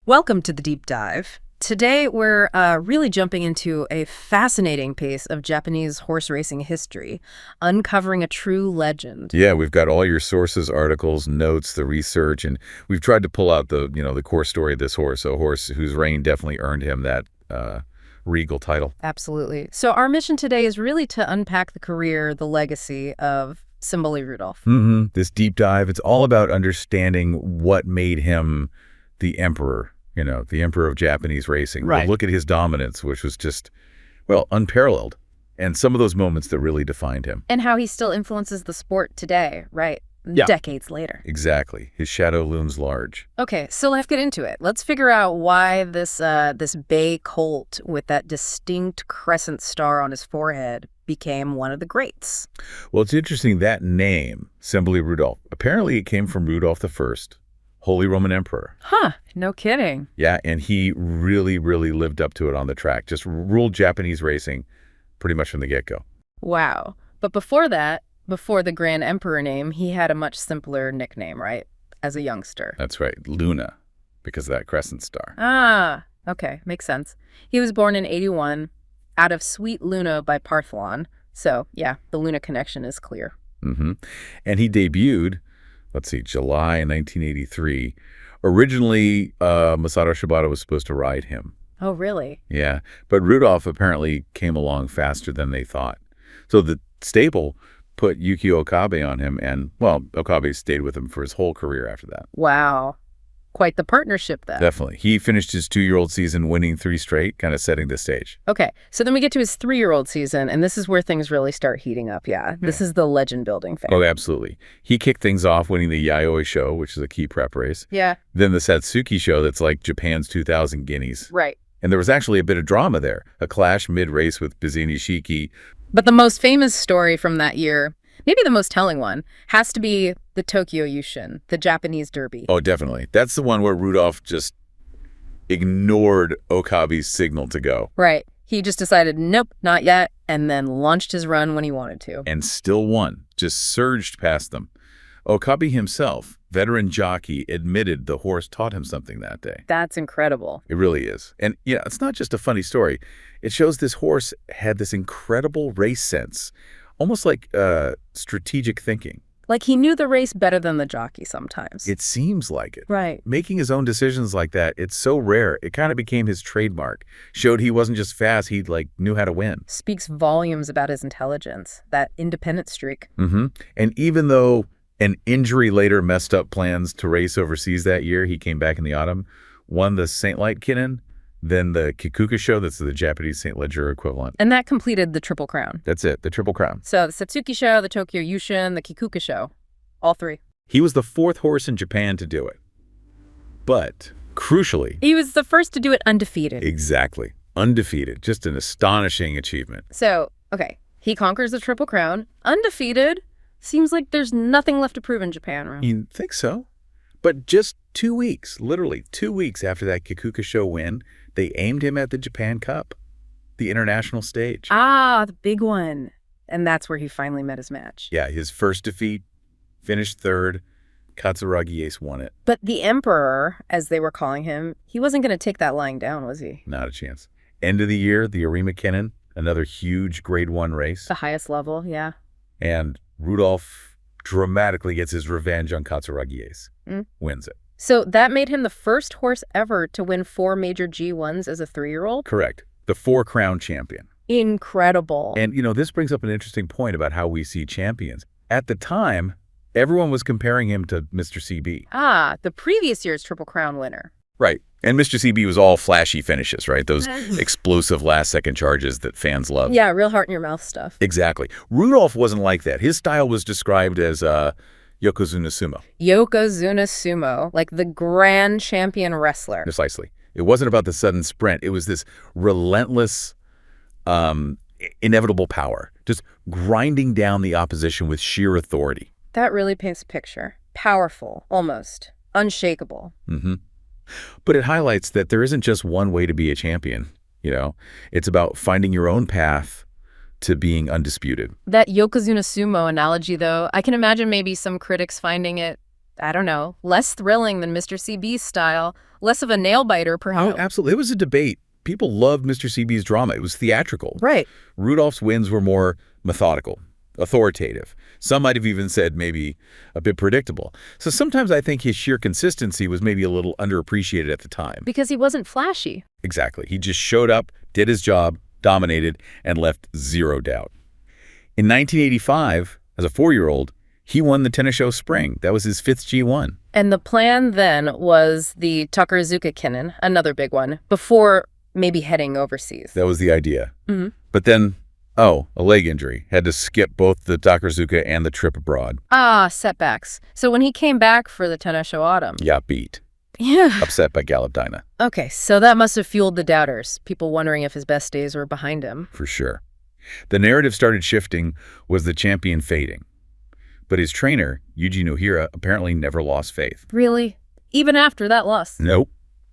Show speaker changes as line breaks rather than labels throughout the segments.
Welcome to the Deep Dive. Today, we're really jumping into a fascinating piece of Japanese horse racing history, uncovering a true legend.
Yeah, we've got all your sources, articles, notes, the research, and we've tried to pull out the core story of this horse, a horse whose reign definitely earned him that regal title.
Absolutely. So our mission today is really to unpack the career, the legacy of Symboli Rudolf.
This deep dive, it's all about understanding what made him the emperor, the emperor of Japanese racing.
Right.
We'll look at his dominance, which was just, well, unparalleled, and some of those moments that really defined him.
And how he still influences the sport today, right?
Yeah.
Decades later.
Exactly. His shadow looms large.
Okay, so let's get into it. Let's figure out why this bay colt with that distinct crescent star on his forehead became one of the greats.
Well, it's interesting, that name, Symboli Rudolf, apparently it came from Rudolf I, Holy Roman Emperor.
Huh, no kidding.
Yeah, and he really, really lived up to it on the track, just ruled Japanese racing pretty much from the get-go.
Wow. But before that, before the Grand Emperor name, he had a much simpler nickname, right? As a youngster.
That's right, Luna, because of that crescent star.
Ah, okay, makes sense. He was born in 81 out of Sweet Luna by Partholon. So, yeah, the Luna connection is clear.
And he debuted, July 1983. Originally, Masato Shibata was supposed to ride him.
Oh, really?
Yeah, but Rudolf apparently came along faster than they thought. So the stable put Yuki Okabe on him, and, well, Okabe stayed with him for his whole career after that.
Wow. Quite the partnership then.
Definitely. He finished his 2-year-old season winning 3 straight, kind of setting the stage.
Okay, so then we get to his 3-year-old season, and this is where things really start heating up, yeah. This is the legend-building phase.
Oh, absolutely. He kicked things off winning the Yayoi show, which is a key prep race.
Yeah.
Then the Satsuki show, that's like Japan's 2,000 guineas.
Right.
And there was actually a bit of drama there, a clash mid-race with Bizini Shiki.
But the most famous story from that year, maybe the most telling one, has to be the Tokyo Yushin, the Japanese Derby.
Oh, definitely. That's the one where Rudolf just ignored Okabe's signal to go.
Right. He just decided, nope, not yet, and then launched his run when he wanted to.
And still won, just surged past them. Okabe himself, veteran jockey, admitted the horse taught him something that day.
That's incredible.
It really is. And, it's not just a funny story. It shows this horse had this incredible race sense, almost like strategic thinking.
Like he knew the race better than the jockey sometimes.
It seems like it.
Right.
Making his own decisions like that, it's so rare. It kind of became his trademark. Showed he wasn't just fast, he knew how to win.
Speaks volumes about his intelligence, that independent streak.
And even though an injury later messed up plans to race overseas that year, he came back in the autumn, won the St. Light-Kinen, then the Kikuka show, that's the Japanese St. Leger equivalent.
And that completed the Triple Crown.
That's it, the Triple Crown.
So the Satsuki show, the Tokyo Yushin, the Kikuka show, all 3.
He was the 4th horse in Japan to do it. But, crucially...
he was the first to do it undefeated.
Exactly. Undefeated. Just an astonishing achievement.
So, okay, he conquers the Triple Crown, undefeated. Seems like there's nothing left to prove in Japan, right?
You think so? But just 2 weeks, literally 2 weeks after that Kikuka show win, they aimed him at the Japan Cup, the international stage.
Ah, the big one. And that's where he finally met his match.
Yeah, his first defeat, finished 3rd. Katsuragi Ace won it.
But the Emperor, as they were calling him, he wasn't going to take that lying down, was he?
Not a chance. End of the year, the Arima Kennen, another huge Grade 1 race.
The highest level, yeah.
And Rudolf dramatically gets his revenge on Katsuragi Ace. Wins it.
So that made him the first horse ever to win 4 major G1s as a 3-year-old?
Correct. The 4-crown champion.
Incredible.
And, this brings up an interesting point about how we see champions. At the time, everyone was comparing him to Mr. CB.
Ah, the previous year's Triple Crown winner.
Right. And Mr. CB was all flashy finishes, right? Those explosive last-second charges that fans love.
Yeah, real heart-in-your-mouth stuff.
Exactly. Rudolf wasn't like that. His style was described as Yokozuna sumo.
Yokozuna sumo, like the grand champion wrestler.
Precisely. It wasn't about the sudden sprint. It was this relentless, inevitable power, just grinding down the opposition with sheer authority.
That really paints a picture. Powerful, almost. Unshakable.
But it highlights that there isn't just one way to be a champion, It's about finding your own path to being undisputed.
That Yokozuna sumo analogy, though, I can imagine maybe some critics finding it I don't know, less thrilling than Mr. CB's style, less of a nail-biter, perhaps.
Oh, absolutely. It was a debate. People loved Mr. CB's drama. It was theatrical.
Right.
Rudolph's wins were more methodical, authoritative. Some might have even said maybe a bit predictable. So sometimes I think his sheer consistency was maybe a little underappreciated at the time.
Because he wasn't flashy.
Exactly. He just showed up, did his job, dominated, and left zero doubt. In 1985, as a 4-year-old, he won the Tennisho Spring. That was his 5th G1.
And the plan then was the Takarazuka Kinnin, another big one, before maybe heading overseas.
That was the idea.
Mm-hmm.
But then, a leg injury. Had to skip both the Takarazuka and the trip abroad.
Ah, setbacks. So when he came back for the Tennisho Autumn.
Yeah, beat.
Yeah.
Upset by Galopdina.
Okay, so that must have fueled the doubters, people wondering if his best days were behind him.
For sure. The narrative started shifting, was the champion fading. But his trainer, Yuji Nohira, apparently never lost faith.
Really? Even after that loss?
Nope.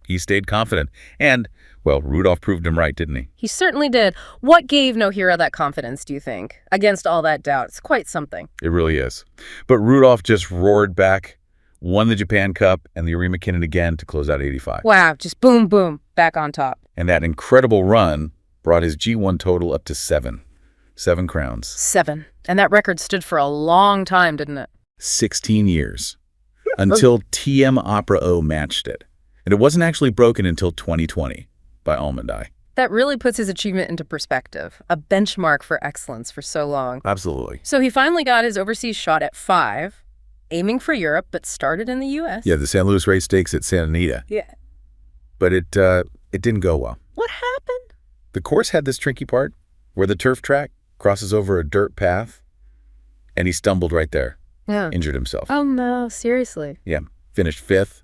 He stayed confident. And, well, Rudolph proved him right, didn't he?
He certainly did. What gave Nohira that confidence, do you think? Against all that doubt. It's quite something.
It really is. But Rudolph just roared back, won the Japan Cup and the Arima Kinnin again to close out 85.
Wow, just boom, boom, back on top.
And that incredible run brought his G1 total up to 7. 7 crowns.
7. And that record stood for a long time, didn't it?
16 years. Until TM Opera O matched it. And it wasn't actually broken until 2020 by Almond Eye.
That really puts his achievement into perspective. A benchmark for excellence for so long.
Absolutely.
So he finally got his overseas shot at 5, aiming for Europe, but started in the U.S.
Yeah, the San Luis Race Stakes at Santa Anita.
Yeah.
But it didn't go well.
What happened?
The course had this tricky part where the turf track crosses over a dirt path, and he stumbled right there.
Yeah.
Injured himself.
Oh, no, seriously.
Yeah, finished 5th.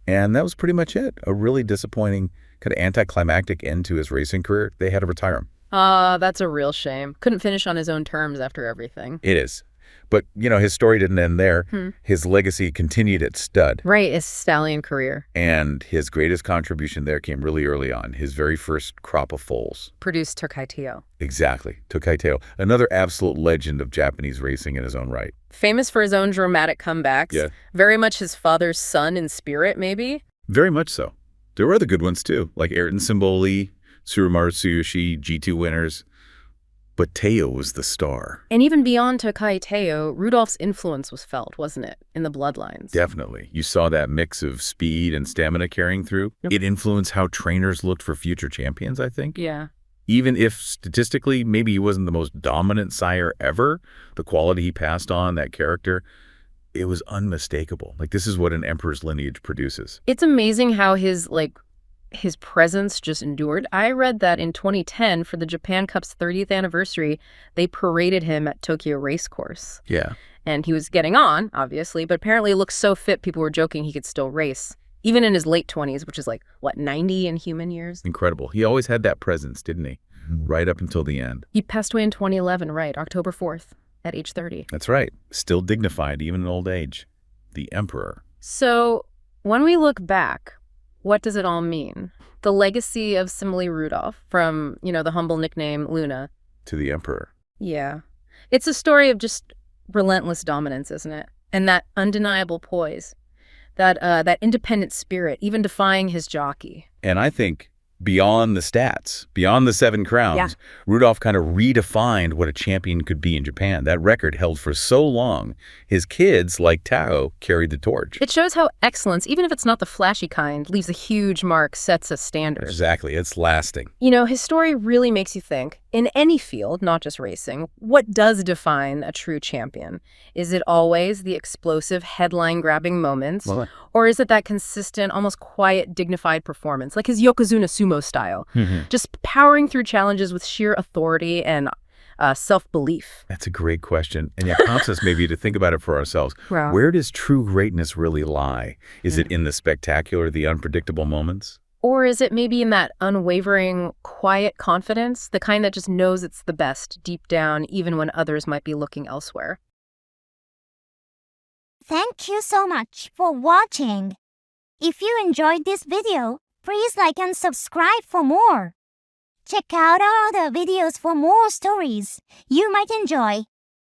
And that was pretty much it. A really disappointing, kind of anticlimactic end to his racing career. They had to retire him.
That's a real shame. Couldn't finish on his own terms after everything.
It is. But, his story didn't end there. His legacy continued at stud.
Right, his Stallion career.
And his greatest contribution there came really early on, his very first crop of foals.
Produced Tokai Teo.
Exactly, Tokai Teo, another absolute legend of Japanese racing in his own right.
Famous for his own dramatic comebacks.
Yeah.
Very much his father's son in spirit, maybe?
Very much so. There were other good ones, too, like Ayrton Symboli, Tsurumaru Tsuyoshi, G2 winners. But Teo was the star.
And even beyond Tokai Teo, Rudolph's influence was felt, wasn't it, in the bloodlines?
Definitely. You saw that mix of speed and stamina carrying through.
Yep.
It influenced how trainers looked for future champions, I think.
Yeah.
Even if statistically maybe he wasn't the most dominant sire ever, the quality he passed on, that character, it was unmistakable. Like, this is what an emperor's lineage produces.
It's amazing how his presence just endured. I read that in 2010, for the Japan Cup's 30th anniversary, they paraded him at Tokyo Racecourse.
Yeah.
And he was getting on, obviously, but apparently he looked so fit, people were joking he could still race, even in his late 20s, which is 90 in human years?
Incredible. He always had that presence, didn't he? Right up until the end.
He passed away in 2011, right, October 4th, at age 30.
That's right. Still dignified, even in old age. The emperor.
So when we look back, what does it all mean? The legacy of Symboli Rudolf, from, the humble nickname Luna.
To the emperor.
Yeah. It's a story of just relentless dominance, isn't it? And that undeniable poise, that independent spirit, even defying his jockey.
And I think beyond the stats, beyond the 7 crowns, Rudolph kind of redefined what a champion could be in Japan. That record held for so long, his kids, like Tao, carried the torch.
It shows how excellence, even if it's not the flashy kind, leaves a huge mark, sets a standard.
Exactly. It's lasting.
His story really makes you think, in any field, not just racing, what does define a true champion? Is it always the explosive, headline-grabbing moments? Or is it that consistent, almost quiet, dignified performance, like his Yokozuna sumo style? Just powering through challenges with sheer authority and self-belief.
That's a great question. And it prompts us maybe to think about it for ourselves.
Wow.
Where does true greatness really lie? Is it in the spectacular, the unpredictable moments?
Or is it maybe in that unwavering, quiet confidence, the kind that just knows it's the best deep down, even when others might be looking elsewhere?
Thank you so much for watching. If you enjoyed this video, please like and subscribe for more. Check out our other videos for more stories you might enjoy.